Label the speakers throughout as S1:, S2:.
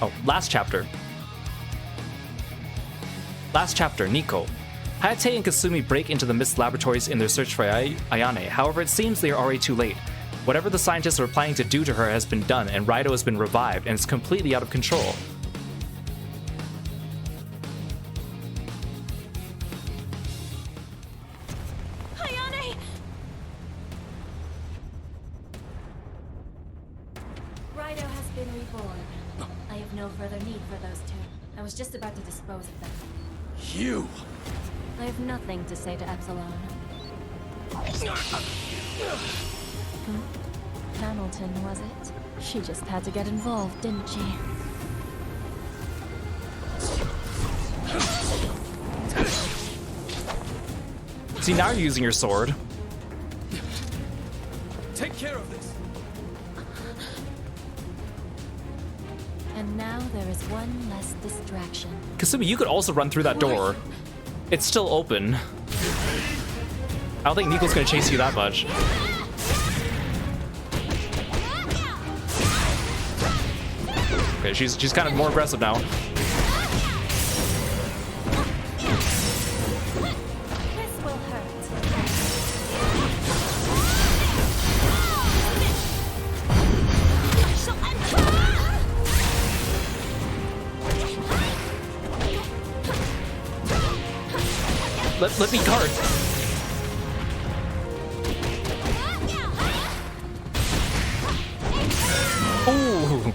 S1: Oh, last chapter. Last chapter, Nico. Hayate and Kasumi break into the Mist laboratories in their search for Ayane. However, it seems they are already too late. Whatever the scientists were planning to do to her has been done, and Raido has been revived, and is completely out of control.
S2: Ayane! Raido has been reborn. I have no further need for those two. I was just about to dispose of them.
S3: You!
S2: I have nothing to say to Epsilon. Hamilton, was it? She just had to get involved, didn't she?
S1: See, now you're using your sword.
S3: Take care of this!
S2: And now there is one less distraction.
S1: Kasumi, you could also run through that door. It's still open. I don't think Nico's gonna chase you that much. Okay, she's kind of more aggressive now.
S2: This will hurt.
S1: Let me guard. Ooh.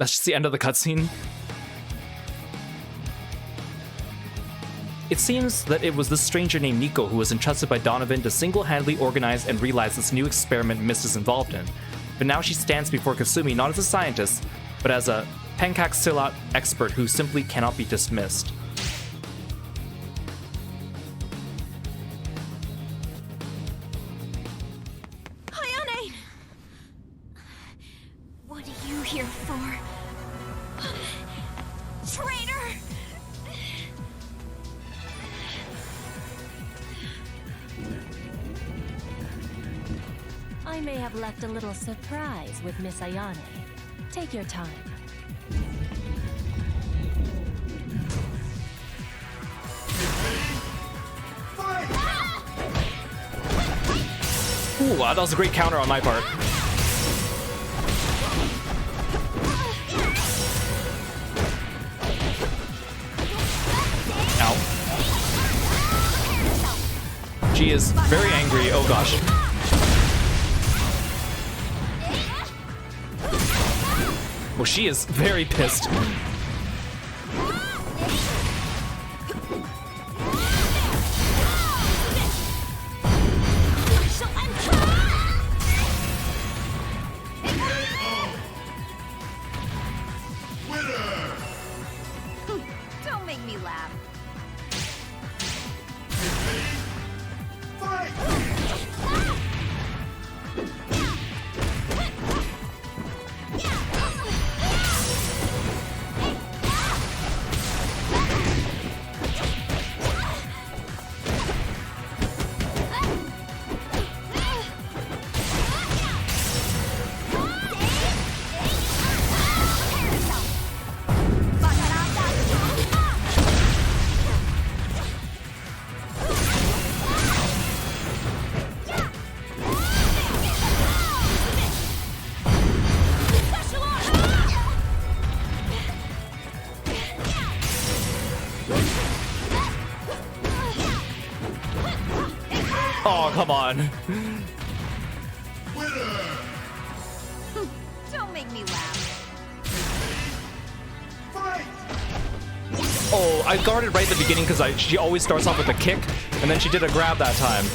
S1: That's just the end of the cutscene. It seems that it was this stranger named Nico who was entrusted by Donovan to single-handedly organize and realize this new experiment Mist is involved in. But now she stands before Kasumi not as a scientist, but as a Pencastilat expert who simply cannot be dismissed.
S2: Ayane! What are you here for? Traitor! I may have left a little surprise with Miss Ayane. Take your time.
S1: Ooh, wow, that was a great counter on my part. Ow. She is very angry. Oh gosh. Well, she is very pissed.
S2: Don't make me laugh.
S1: Oh, come on.
S2: Don't make me laugh.
S1: Oh, I guarded right at the beginning because she always starts off with a kick, and then she did a grab that time.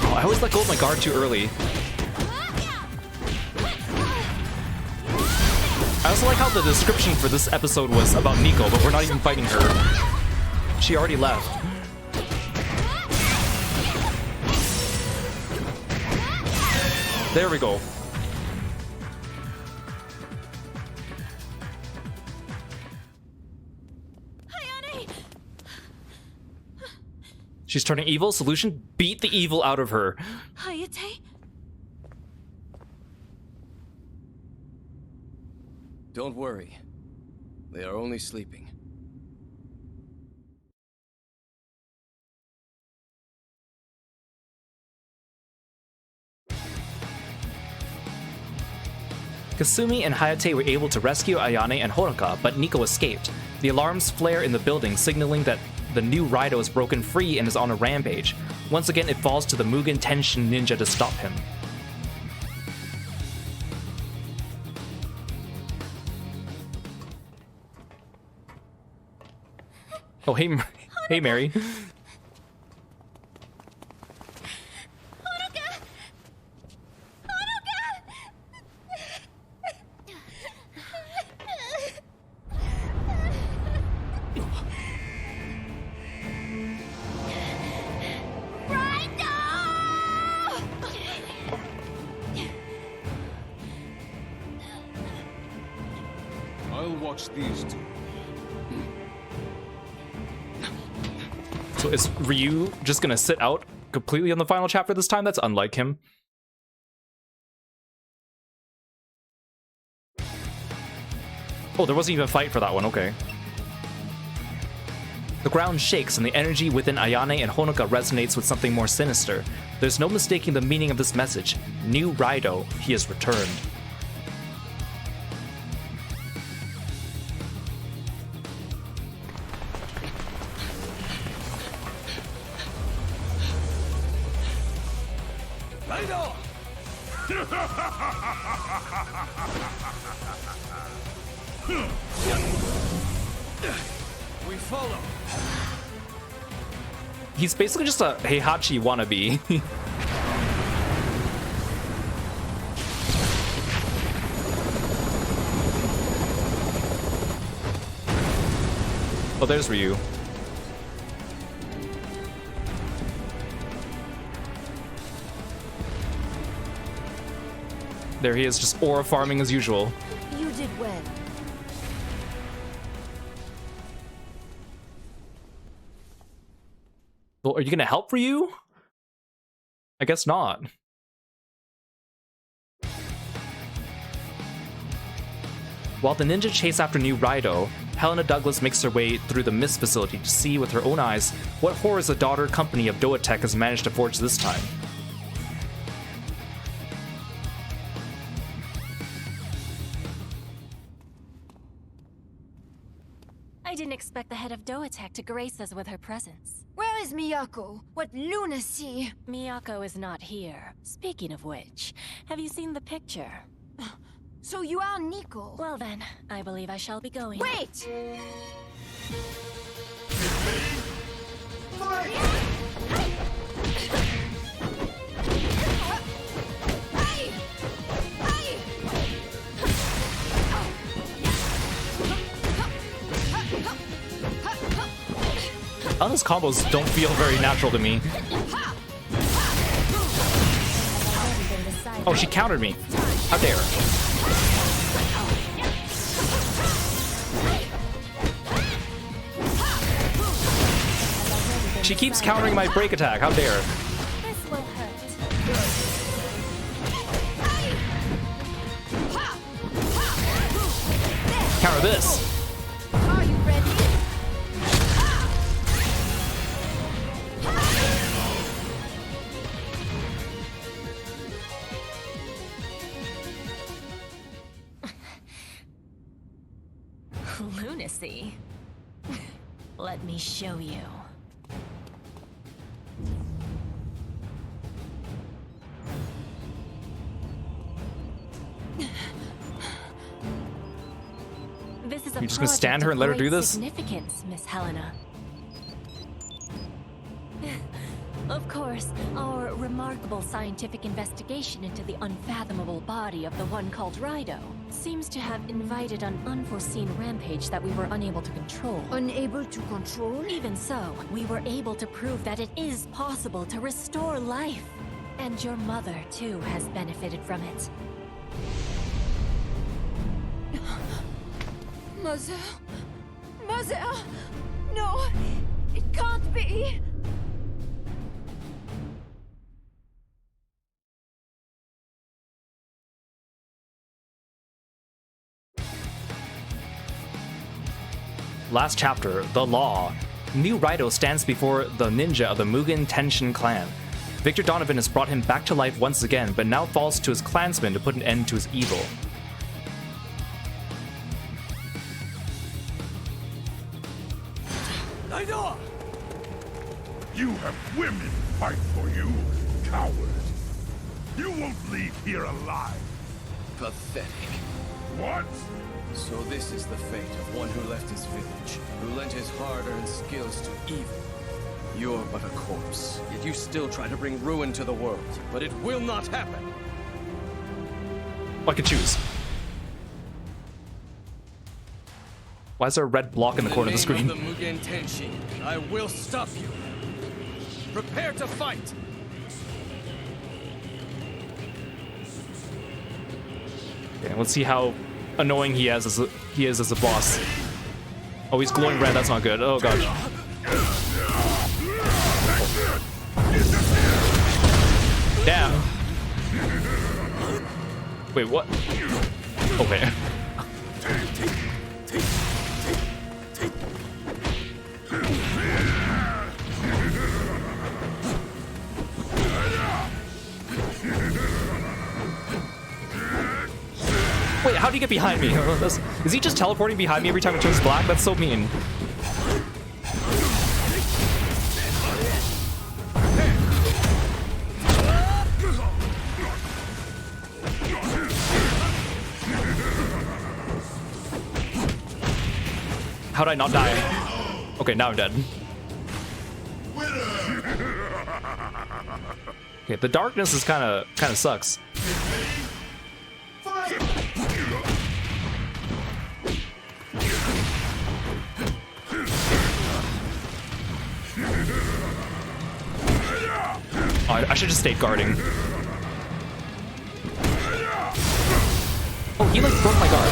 S1: Oh, I always let go of my guard too early. I also like how the description for this episode was about Nico, but we're not even fighting her. She already left. There we go. She's turning evil. Solution: beat the evil out of her.
S2: Hayate?
S3: Don't worry. They are only sleeping.
S1: Kasumi and Hayate were able to rescue Ayane and Honoka, but Nico escaped. The alarms flare in the building, signaling that the new Raido has broken free and is on a rampage. Once again, it falls to the Mugen Tenshin ninja to stop him. Oh, hey, hey, Mary.
S4: I'll watch these two.
S1: So is Ryu just gonna sit out completely on the final chapter this time? That's unlike him. Oh, there wasn't even a fight for that one, okay. The ground shakes and the energy within Ayane and Honoka resonates with something more sinister. There's no mistaking the meaning of this message. New Raido, he has returned.
S3: Raido! We follow.
S1: He's basically just a Heihachi wannabe. Oh, there's Ryu. There he is, just aura farming as usual.
S2: You did well.
S1: Well, are you gonna help Ryu? I guess not. While the ninja chase after new Raido, Helena Douglas makes her way through the Mist facility to see with her own eyes what horrors the daughter company of Doatech has managed to forge this time.
S2: I didn't expect the head of Doatech to grace us with her presence.
S5: Where is Miyako? What lunacy!
S2: Miyako is not here. Speaking of which, have you seen the picture?
S5: So you are Nico?
S2: Well then, I believe I shall be going.
S5: Wait!
S1: Helena's combos don't feel very natural to me. Oh, she countered me. How dare. She keeps countering my break attack. How dare.
S2: This will hurt.
S1: Counter this.
S5: Are you ready?
S2: Lunacy. Let me show you. This is a
S1: You're just gonna stand
S2: project
S1: her
S2: of
S1: and let her do
S2: great
S1: this?
S2: Significance, Miss Helena. Of course, our remarkable scientific investigation into the unfathomable body of the one called Raido seems to have invited an unforeseen rampage that we were unable to control.
S5: Unable to control?
S2: Even so, we were able to prove that it is possible to restore life. And your mother, too, has benefited from it.
S5: Mother? Mother? No! It can't be!
S1: Last chapter, The Law. New Raido stands before the ninja of the Mugen Tenshin clan. Victor Donovan has brought him back to life once again, but now falls to his clansmen to put an end to his evil.
S6: You have women fight for you, coward. You won't leave here alive.
S3: Pathetic.
S6: What?
S3: So this is the fate of one who left his village, who lent his hard-earned skills to evil. You're but a corpse, yet you still try to bring ruin to the world. But it will not happen.
S1: I can choose. Why is there a red block in the corner of the screen?
S3: In the name of the Mugen Tenshin, I will stop you. Prepare to fight.
S1: Okay, let's see how annoying he is as a boss. Oh, he's glowing red. That's not good. Oh god. Damn. Wait, what? Okay. Wait, how do you get behind me? Is he just teleporting behind me every time it turns black? That's so mean. How'd I not die? Okay, now I'm dead. Okay, the darkness is kind of sucks. Oh, I should just stayed guarding. Oh, he like broke my guard.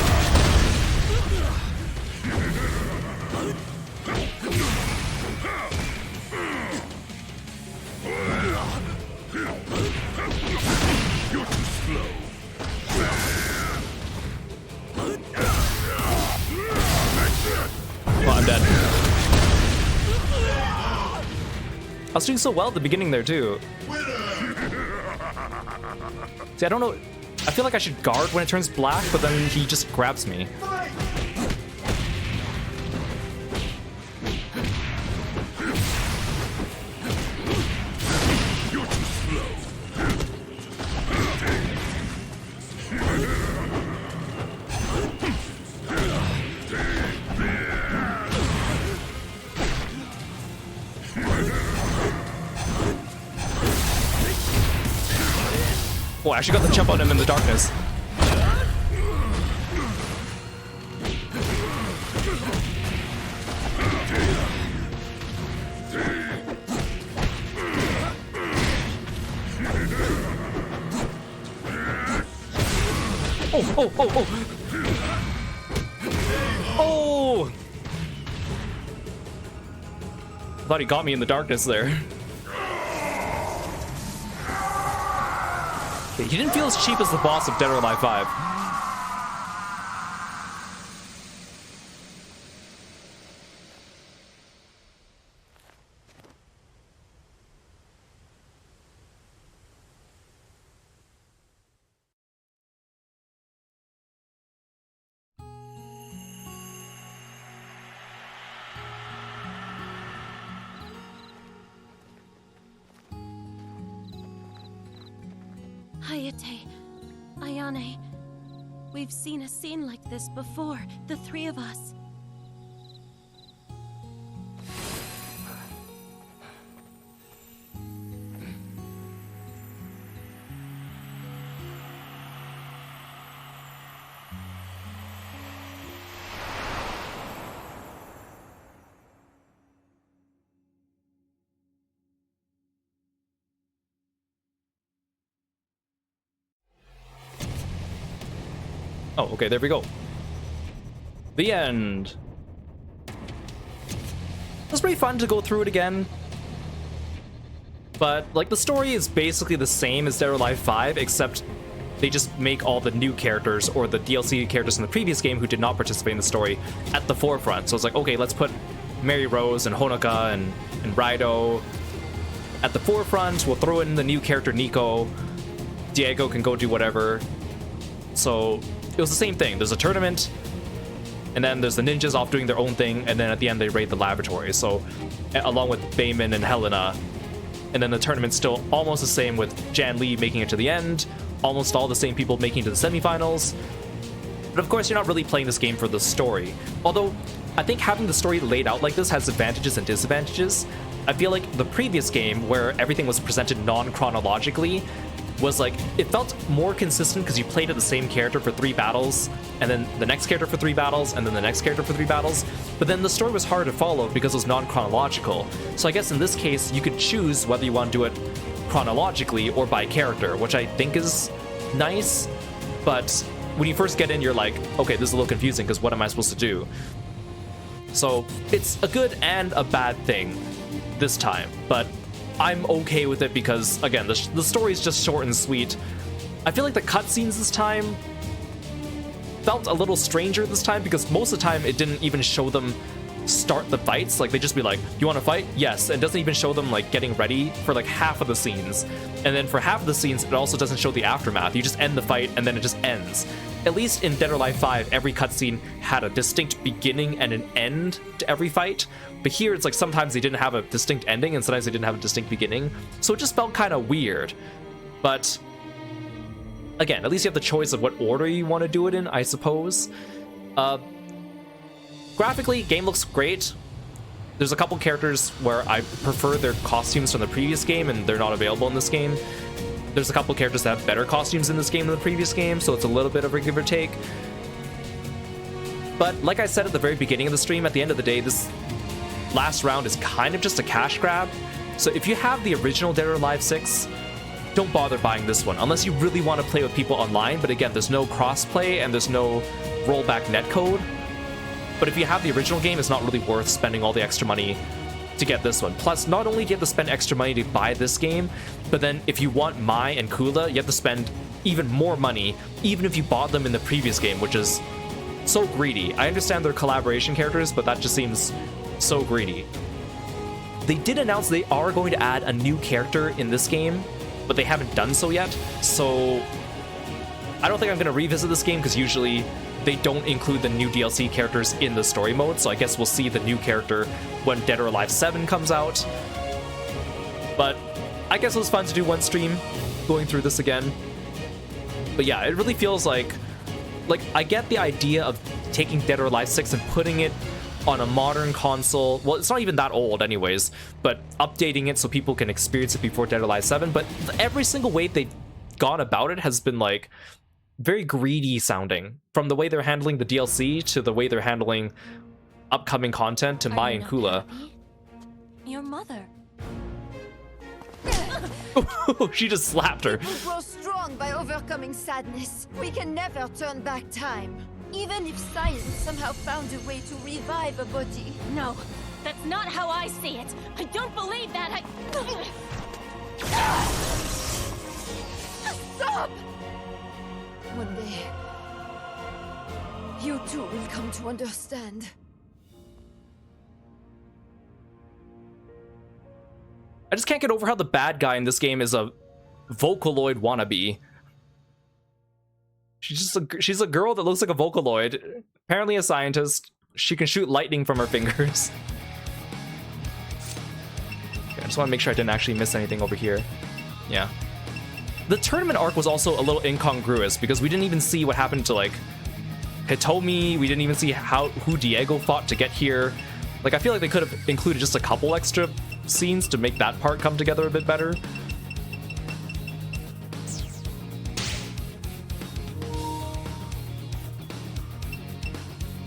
S6: You're too slow.
S1: Oh, I'm dead. I was doing so well at the beginning there too. See, I don't know. I feel like I should guard when it turns black, but then he just grabs me.
S6: You're too slow.
S1: Oh, I actually got the jump on him in the darkness. Oh! Oh! I thought he got me in the darkness there. He didn't feel as cheap as the boss of Dead or Alive 5.
S2: Hayate, Ayane, we've seen a scene like this before, the three of us.
S1: Oh, okay, there we go. The end. It was pretty fun to go through it again. But, like, the story is basically the same as Dead or Alive 5, except they just make all the new characters or the DLC characters in the previous game who did not participate in the story at the forefront. So it's like, okay, let's put Mary Rose and Honoka and Raido at the forefront. We'll throw in the new character Nico. Diego can go do whatever. So it was the same thing. There's a tournament, and then there's the ninjas off doing their own thing, and then at the end they raid the laboratory. So along with Bayman and Helena. And then the tournament's still almost the same with Jan Lee making it to the end, almost all the same people making it to the semifinals. But of course, you're not really playing this game for the story. Although, I think having the story laid out like this has advantages and disadvantages. I feel like the previous game, where everything was presented non-chronologically, was like, it felt more consistent because you played as the same character for 3 battles, and then the next character for 3 battles, and then the next character for 3 battles. But then the story was hard to follow because it was non-chronological. So I guess in this case, you could choose whether you want to do it chronologically or by character, which I think is nice. But when you first get in, you're like, okay, this is a little confusing because what am I supposed to do? So it's a good and a bad thing this time, but I'm okay with it because, again, the story is just short and sweet. I feel like the cutscenes this time felt a little stranger this time because most of the time it didn't even show them start the fights. Like, they just be like, you want to fight? Yes. And it doesn't even show them like getting ready for like half of the scenes. And then for half of the scenes, it also doesn't show the aftermath. You just end the fight and then it just ends. At least in Dead or Alive 5, every cutscene had a distinct beginning and an end to every fight. But here, it's like sometimes they didn't have a distinct ending and sometimes they didn't have a distinct beginning. So it just felt kind of weird. But again, at least you have the choice of what order you want to do it in, I suppose. Graphically, game looks great. There's a couple characters where I prefer their costumes from the previous game and they're not available in this game. There's a couple characters that have better costumes in this game than the previous game, so it's a little bit of a give or take. But like I said at the very beginning of the stream, at the end of the day, this last round is kind of just a cash grab. So if you have the original Dead or Alive 6, don't bother buying this one, unless you really want to play with people online. But again, there's no crossplay and there's no rollback netcode. But if you have the original game, it's not really worth spending all the extra money to get this one. Plus, not only do you have to spend extra money to buy this game, but then if you want Mai and Kula, you have to spend even more money, even if you bought them in the previous game, which is so greedy. I understand they're collaboration characters, but that just seems so greedy. They did announce they are going to add a new character in this game, but they haven't done so yet, so I don't think I'm going to revisit this game because usually they don't include the new DLC characters in the story mode, so I guess we'll see the new character when Dead or Alive 7 comes out. But I guess it was fun to do one stream going through this again. But yeah, it really feels like I get the idea of taking Dead or Alive 6 and putting it on a modern console. Well, it's not even that old anyways, but updating it so people can experience it before Dead or Alive 7. But every single way they've gone about it has been like very greedy sounding, from the way they're handling the DLC to the way they're handling upcoming content to Mai and Kula.
S2: Your mother.
S1: She just slapped her.
S5: People grow strong by overcoming sadness. We can never turn back time. Even if science somehow found a way to revive a body.
S2: No, that's not how I see it. I don't believe that.
S5: Stop! One day, you too will come to understand.
S1: I just can't get over how the bad guy in this game is a Vocaloid wannabe. She's a girl that looks like a Vocaloid. Apparently a scientist. She can shoot lightning from her fingers. Okay, I just want to make sure I didn't actually miss anything over here. Yeah. The tournament arc was also a little incongruous because we didn't even see what happened to like Hitomi. We didn't even see who Diego fought to get here. Like, I feel like they could have included just a couple extra scenes to make that part come together a bit better.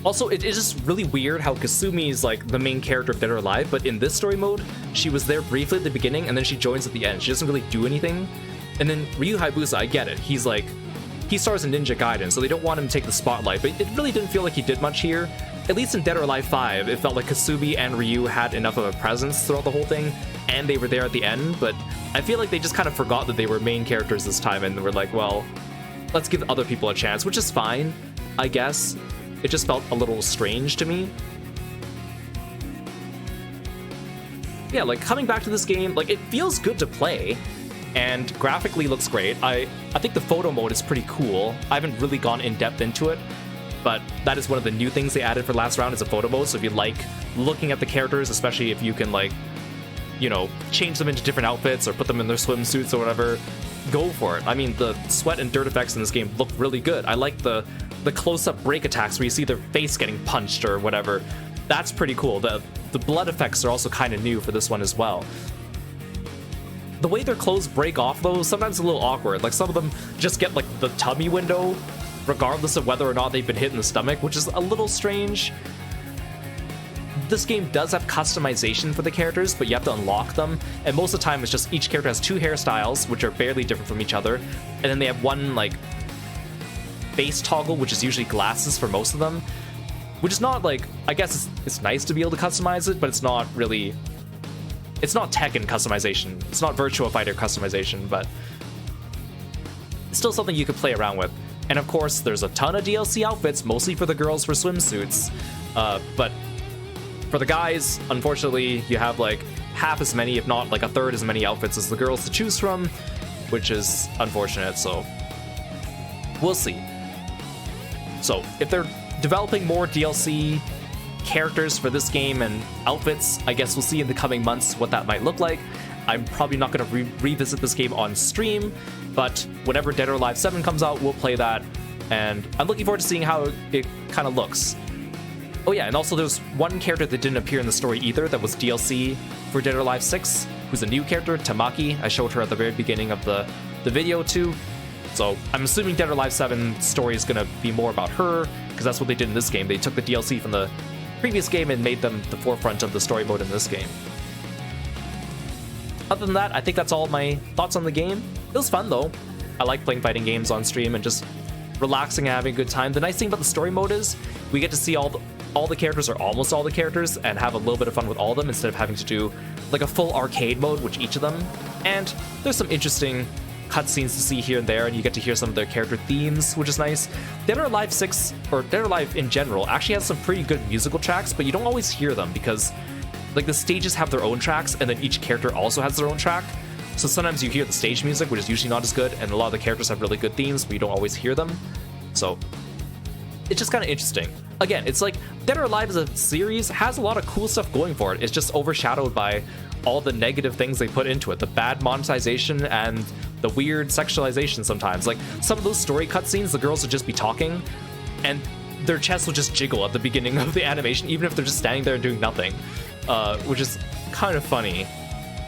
S1: Also, it is just really weird how Kasumi is like the main character of Dead or Alive, but in this story mode, she was there briefly at the beginning and then she joins at the end. She doesn't really do anything. And then Ryu Hayabusa, I get it. He stars in Ninja Gaiden, so they don't want him to take the spotlight, but it really didn't feel like he did much here. At least in Dead or Alive 5, it felt like Kasumi and Ryu had enough of a presence throughout the whole thing, and they were there at the end, but I feel like they just kind of forgot that they were main characters this time, and were like, well, let's give other people a chance, which is fine, I guess. It just felt a little strange to me. Yeah, like, coming back to this game, like, it feels good to play, and graphically looks great. I think the photo mode is pretty cool. I haven't really gone in-depth into it, but that is one of the new things they added for last round is a photo mode, so if you like looking at the characters, especially if you can, like, you know, change them into different outfits or put them in their swimsuits or whatever, go for it. I mean, the sweat and dirt effects in this game look really good. I like the close-up break attacks where you see their face getting punched or whatever. That's pretty cool. The blood effects are also kind of new for this one as well. The way their clothes break off, though, sometimes a little awkward. Like, some of them just get, like, the tummy window, regardless of whether or not they've been hit in the stomach, which is a little strange. This game does have customization for the characters, but you have to unlock them, and most of the time it's just each character has 2 hairstyles, which are barely different from each other, and then they have one, like, face toggle, which is usually glasses for most of them, which is not, like, I guess it's nice to be able to customize it, but it's not really, it's not Tekken customization, it's not Virtua Fighter customization, but it's still something you could play around with. And of course, there's a ton of DLC outfits, mostly for the girls for swimsuits, but for the guys, unfortunately, you have like half as many, if not like a third as many outfits as the girls to choose from, which is unfortunate, so we'll see. So if they're developing more DLC characters for this game and outfits, I guess we'll see in the coming months what that might look like. I'm probably not going to revisit this game on stream, but whenever Dead or Alive 7 comes out, we'll play that, and I'm looking forward to seeing how it kind of looks. Oh yeah, and also there's one character that didn't appear in the story either that was DLC for Dead or Alive 6, who's a new character, Tamaki. I showed her at the very beginning of the video too. So I'm assuming Dead or Alive 7 story is going to be more about her, because that's what they did in this game. They took the DLC from the previous game and made them the forefront of the story mode in this game. Other than that, I think that's all my thoughts on the game. It was fun though. I like playing fighting games on stream and just relaxing and having a good time. The nice thing about the story mode is we get to see all the characters, or almost all the characters, and have a little bit of fun with all of them instead of having to do like a full arcade mode with each of them. And there's some interesting cutscenes to see here and there, and you get to hear some of their character themes, which is nice. Dead or Alive 6, or Dead or Alive in general, actually has some pretty good musical tracks, but you don't always hear them because like the stages have their own tracks, and then each character also has their own track. So sometimes you hear the stage music, which is usually not as good, and a lot of the characters have really good themes, but you don't always hear them. So it's just kind of interesting. Again, it's like Dead or Alive as a series has a lot of cool stuff going for it. It's just overshadowed by all the negative things they put into it. The bad monetization and the weird sexualization sometimes. Like some of those story cutscenes, the girls would just be talking and their chests will just jiggle at the beginning of the animation, even if they're just standing there and doing nothing, which is kind of funny,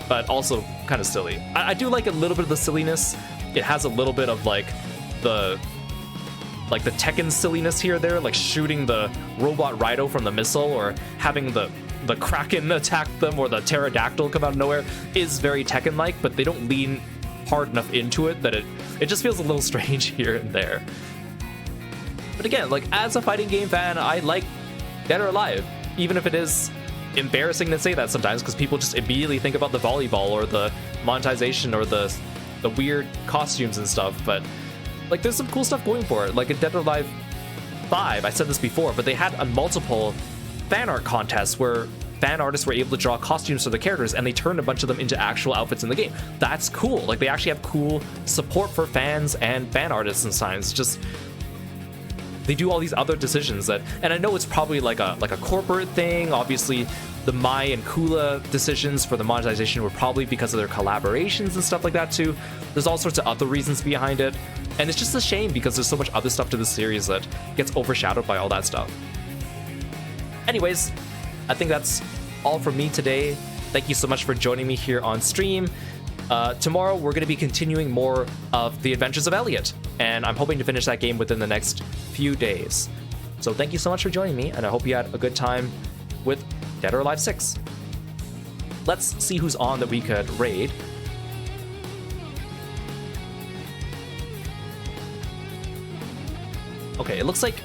S1: but also kind of silly. I do like a little bit of the silliness. It has a little bit of like the Tekken silliness here or there, like shooting the robot Rhino from the missile, or having the Kraken attack them, or the pterodactyl come out of nowhere, is very Tekken-like, but they don't lean hard enough into it that it just feels a little strange here and there. But again, like as a fighting game fan, I like Dead or Alive, even if it is embarrassing to say that sometimes, because people just immediately think about the volleyball or the monetization or the weird costumes and stuff, but like there's some cool stuff going for it. Like in Dead or Alive 5, I said this before, but they had a multiple fan art contests where fan artists were able to draw costumes for the characters, and they turned a bunch of them into actual outfits in the game. That's cool. Like they actually have cool support for fans and fan artists and signs. Just they do all these other decisions that, and I know it's probably like a corporate thing. Obviously, the Mai and Kula decisions for the monetization were probably because of their collaborations and stuff like that too. There's all sorts of other reasons behind it, and it's just a shame because there's so much other stuff to the series that gets overshadowed by all that stuff. Anyways, I think that's all from me today. Thank you so much for joining me here on stream. Tomorrow we're going to be continuing more of the Adventures of Elliot, and I'm hoping to finish that game within the next few days. So thank you so much for joining me, and I hope you had a good time with Dead or Alive 6. Let's see who's on that we could raid. Okay, it looks like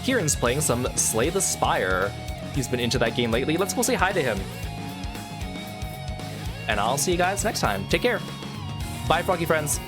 S1: Kieran's playing some Slay the Spire. He's been into that game lately. Let's go say hi to him. And I'll see you guys next time. Take care. Bye, Froggy friends.